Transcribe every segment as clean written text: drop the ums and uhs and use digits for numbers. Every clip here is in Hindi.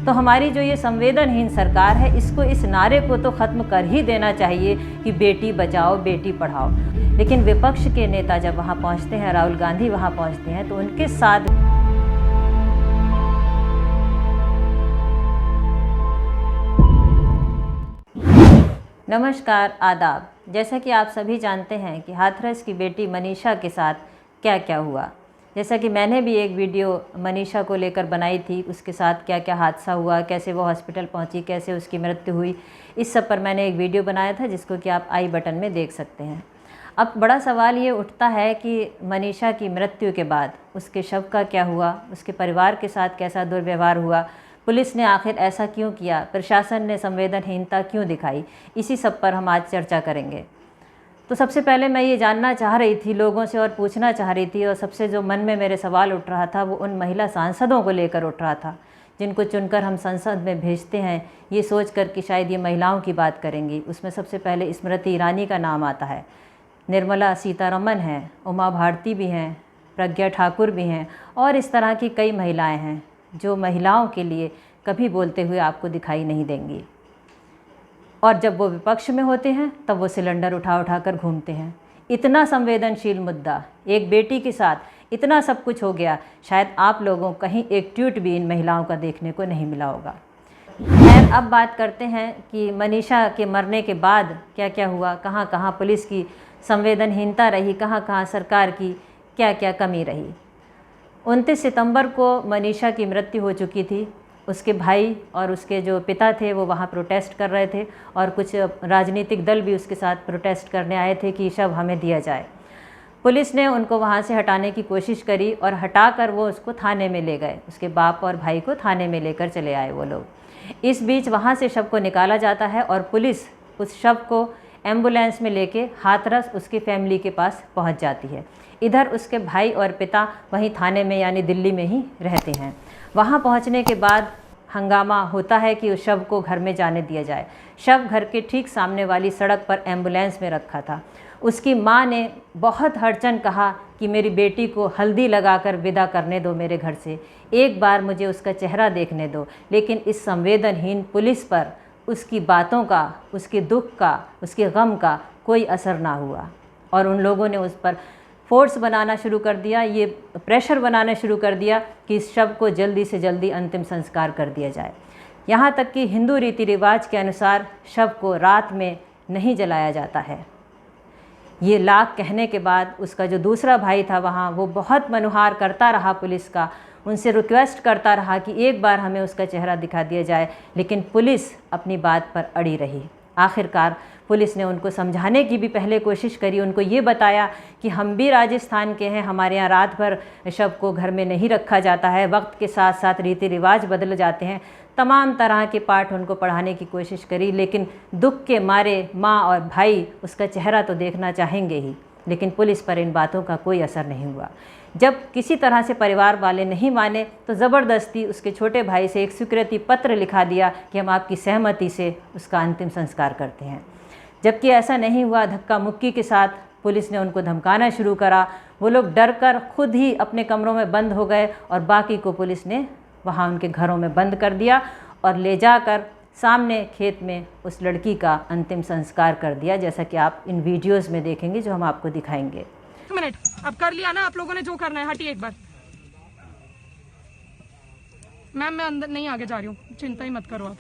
तो हमारी जो ये संवेदनहीन सरकार है, इसको इस नारे को तो ख़त्म कर ही देना चाहिए कि बेटी बचाओ बेटी पढ़ाओ। लेकिन विपक्ष के नेता जब वहाँ पहुँचते हैं, राहुल गांधी वहाँ पहुँचते हैं, तो उनके साथ नमस्कार, आदाब। जैसा कि आप सभी जानते हैं कि हाथरस की बेटी मनीषा के साथ क्या क्या हुआ। जैसा कि मैंने भी एक वीडियो मनीषा को लेकर बनाई थी, उसके साथ क्या क्या हादसा हुआ, कैसे वो हॉस्पिटल पहुंची, कैसे उसकी मृत्यु हुई, इस सब पर मैंने एक वीडियो बनाया था जिसको कि आप आई बटन में देख सकते हैं। अब बड़ा सवाल ये उठता है कि मनीषा की मृत्यु के बाद उसके शव का क्या हुआ, उसके परिवार के साथ कैसा दुर्व्यवहार हुआ, पुलिस ने आखिर ऐसा क्यों किया, प्रशासन ने संवेदनहीनता क्यों दिखाई, इसी सब पर हम आज चर्चा करेंगे। तो सबसे पहले मैं ये जानना चाह रही थी लोगों से और पूछना चाह रही थी, और सबसे जो मन में मेरे सवाल उठ रहा था वो उन महिला सांसदों को लेकर उठ रहा था जिनको चुनकर हम संसद में भेजते हैं, ये सोच कर कि शायद ये महिलाओं की बात करेंगी। उसमें सबसे पहले स्मृति ईरानी का नाम आता है, निर्मला सीतारमण हैं, उमा भारती भी हैं, प्रज्ञा ठाकुर भी हैं, और इस तरह की कई महिलाएं हैं जो महिलाओं के लिए कभी बोलते हुए आपको दिखाई नहीं देंगी। और जब वो विपक्ष में होते हैं तब वो सिलेंडर उठा उठा कर घूमते हैं। इतना संवेदनशील मुद्दा, एक बेटी के साथ इतना सब कुछ हो गया, शायद आप लोगों को कहीं एक ट्वीट भी इन महिलाओं का देखने को नहीं मिला होगा। खैर, अब बात करते हैं कि मनीषा के मरने के बाद क्या क्या हुआ, कहाँ कहाँ पुलिस की संवेदनहीनता रही, कहाँ कहाँ सरकार की क्या क्या कमी रही। 29 सितंबर को मनीषा की मृत्यु हो चुकी थी। उसके भाई और उसके जो पिता थे वो वहाँ प्रोटेस्ट कर रहे थे, और कुछ राजनीतिक दल भी उसके साथ प्रोटेस्ट करने आए थे कि शव हमें दिया जाए। पुलिस ने उनको वहाँ से हटाने की कोशिश करी और हटाकर वो उसको थाने में ले गए। उसके बाप और भाई को थाने में लेकर चले आए वो लोग। इस बीच वहाँ से शव को निकाला जाता है और पुलिस उस शव को एम्बुलेंस में लेके हाथरस उसकी फैमिली के पास पहुँच जाती है। इधर उसके भाई और पिता वहीं थाने में यानी दिल्ली में ही रहते हैं। वहाँ पहुँचने के बाद हंगामा होता है कि उस शव को घर में जाने दिया जाए। शव घर के ठीक सामने वाली सड़क पर एम्बुलेंस में रखा था। उसकी माँ ने बहुत हड़चन कहा कि मेरी बेटी को हल्दी लगाकर विदा करने दो मेरे घर से, एक बार मुझे उसका चेहरा देखने दो। लेकिन इस संवेदनहीन पुलिस पर उसकी बातों का, उसके दुख का, उसके गम का कोई असर ना हुआ, और उन लोगों ने उस पर फोर्स बनाना शुरू कर दिया, ये प्रेशर बनाना शुरू कर दिया कि इस शव को जल्दी से जल्दी अंतिम संस्कार कर दिया जाए। यहाँ तक कि हिंदू रीति रिवाज के अनुसार शव को रात में नहीं जलाया जाता है। ये लाख कहने के बाद उसका जो दूसरा भाई था वहाँ, वो बहुत मनुहार करता रहा पुलिस का, उनसे रिक्वेस्ट करता रहा कि एक बार हमें उसका चेहरा दिखा दिया जाए, लेकिन पुलिस अपनी बात पर अड़ी रही। आखिरकार पुलिस ने उनको समझाने की भी पहले कोशिश करी, उनको ये बताया कि हम भी राजस्थान के हैं, हमारे यहाँ रात भर शव को घर में नहीं रखा जाता है, वक्त के साथ साथ रीति रिवाज बदल जाते हैं। तमाम तरह के पाठ उनको पढ़ाने की कोशिश करी, लेकिन दुख के मारे माँ और भाई उसका चेहरा तो देखना चाहेंगे ही, लेकिन पुलिस पर इन बातों का कोई असर नहीं हुआ। जब किसी तरह से परिवार वाले नहीं माने तो ज़बरदस्ती उसके छोटे भाई से एक स्वीकृति पत्र लिखा दिया कि हम आपकी सहमति से उसका अंतिम संस्कार करते हैं। जबकि ऐसा नहीं हुआ, धक्का मुक्की के साथ पुलिस ने उनको धमकाना शुरू करा। वो लोग डर कर खुद ही अपने कमरों में बंद हो गए, और बाकी को पुलिस ने वहाँ उनके घरों में बंद कर दिया और ले जाकर सामने खेत में उस लड़की का अंतिम संस्कार कर दिया, जैसा कि आप इन वीडियोज़ में देखेंगे जो हम आपको दिखाएंगे। एक मिनट, अब कर लिया ना आप लोगों ने जो करना है, हटिए एक बार। मैम मैं अंदर नहीं आगे जा रही हूँ, चिंता ही मत करो आप।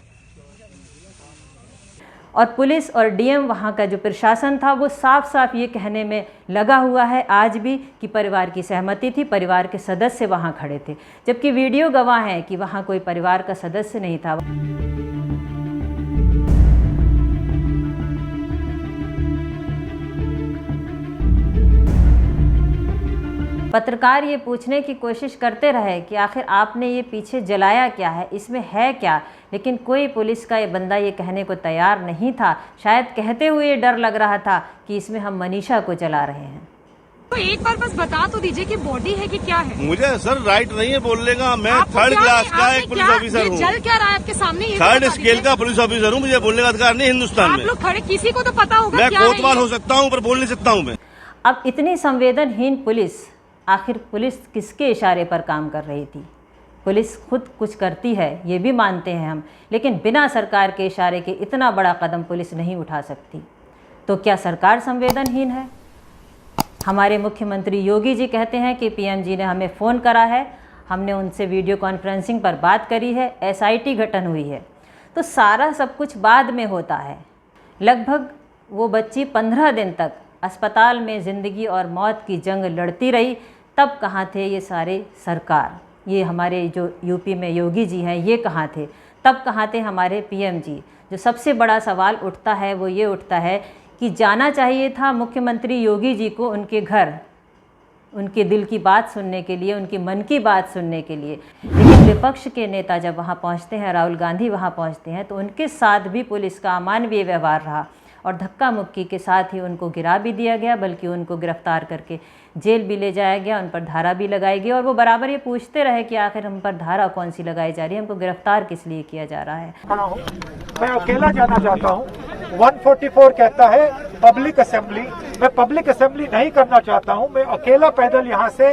और पुलिस और डीएम वहाँ का जो प्रशासन था वो साफ साफ ये कहने में लगा हुआ है आज भी कि परिवार की सहमति थी, परिवार के सदस्य वहाँ खड़े थे, जबकि वीडियो गवाह है कि वहाँ कोई परिवार का सदस्य नहीं था। पत्रकार ये पूछने की कोशिश करते रहे कि आखिर आपने ये पीछे जलाया क्या है, इसमें है क्या, लेकिन कोई पुलिस का ये बंदा ये कहने को तैयार नहीं था। शायद कहते हुए डर लग रहा था कि इसमें हम मनीषा को जला रहे हैं। तो एक बार बस बता तो दीजिए कि बॉडी है कि क्या है। मुझे सर राइट नहीं है बोलने का, मैं थर्ड क्लास का एक पुलिस ऑफिसर हूँ, जल क्या रहा है आपके सामने, थर्ड स्केल का पुलिस ऑफिसर हूँ, मुझे बोलने का अधिकार नहीं हिंदुस्तान में। आप लोग खड़े, किसी को तो पता होगा मैं क्या है कोतवाल हो सकता हूँ पर बोल नहीं सकता हूँ मैं। अब इतनी संवेदनहीन पुलिस, आखिर पुलिस किसके इशारे पर काम कर रही थी? पुलिस खुद कुछ करती है ये भी मानते हैं हम, लेकिन बिना सरकार के इशारे के इतना बड़ा कदम पुलिस नहीं उठा सकती। तो क्या सरकार संवेदनहीन है? हमारे मुख्यमंत्री योगी जी कहते हैं कि पीएम जी ने हमें फ़ोन करा है, हमने उनसे वीडियो कॉन्फ्रेंसिंग पर बात करी है, एसआईटी गठन हुई है। तो सारा सब कुछ बाद में होता है। लगभग वो बच्ची 15 दिन तक अस्पताल में ज़िंदगी और मौत की जंग लड़ती रही, तब कहाँ थे ये सारे सरकार? ये हमारे जो यूपी में योगी जी हैं ये कहाँ थे? तब कहाँ थे हमारे पीएम जी? जो सबसे बड़ा सवाल उठता है वो ये उठता है कि जाना चाहिए था मुख्यमंत्री योगी जी को उनके घर, उनके दिल की बात सुनने के लिए, उनकी मन की बात सुनने के लिए। लेकिन विपक्ष के नेता जब वहाँ पहुँचते हैं, राहुल गांधी वहाँ पहुँचते हैं, तो उनके साथ भी पुलिस का अमानवीय व्यवहार रहा और धक्का मुक्की के साथ ही उनको गिरा भी दिया गया, बल्कि उनको गिरफ्तार करके जेल भी ले जाया गया, उन पर धारा भी लगाई गई। और वो बराबर ये पूछते रहे कि आखिर हम पर धारा कौन सी लगाई जा रही है, हमको गिरफ्तार किस लिए किया जा रहा है। मैं अकेला जाना चाहता हूँ। 144 कहता है पब्लिक असेंबली, मैं पब्लिक असेंबली नहीं करना चाहता हूँ, मैं अकेला पैदल यहाँ से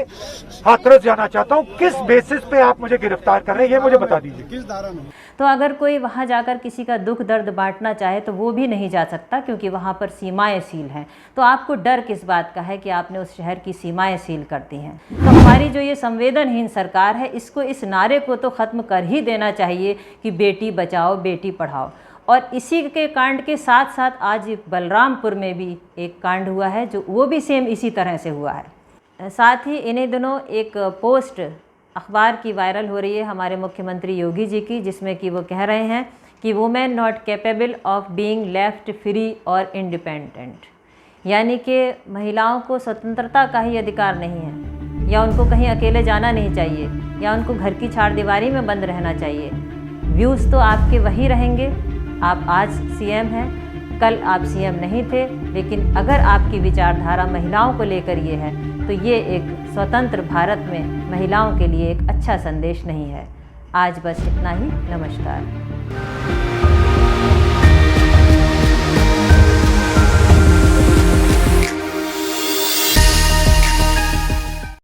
हाथरस जाना चाहता हूँ। किस बेसिस पे आप मुझे गिरफ्तार कर रहे हैं ये मुझे बता दीजिए। किस धारा में? तो अगर कोई वहाँ जाकर किसी का दुख दर्द बांटना चाहे तो वो भी नहीं जा सकता, क्योंकि वहाँ पर सीमाएं सील हैं। तो आपको डर किस बात का है कि आपने उस शहर की सीमाएं सील कर दी हैं? तो हमारी जो ये संवेदनहीन सरकार है, इसको इस नारे को तो ख़त्म कर ही देना चाहिए कि बेटी बचाओ बेटी पढ़ाओ। और इसी के कांड के साथ साथ आज बलरामपुर में भी एक कांड हुआ है, जो वो भी सेम इसी तरह से हुआ है। साथ ही इन्हीं दिनों एक पोस्ट अखबार की वायरल हो रही है हमारे मुख्यमंत्री योगी जी की, जिसमें कि वो कह रहे हैं कि women not capable of being left free और इंडिपेंडेंट, यानी कि महिलाओं को स्वतंत्रता का ही अधिकार नहीं है, या उनको कहीं अकेले जाना नहीं चाहिए, या उनको घर की चारदीवारी में बंद रहना चाहिए। व्यूज़ तो आपके वही रहेंगे। आप आज सीएम हैं, कल आप सीएम नहीं थे, लेकिन अगर आपकी विचारधारा महिलाओं को लेकर ये है तो ये एक स्वतंत्र भारत में महिलाओं के लिए एक अच्छा संदेश नहीं है। आज बस इतना ही। नमस्कार।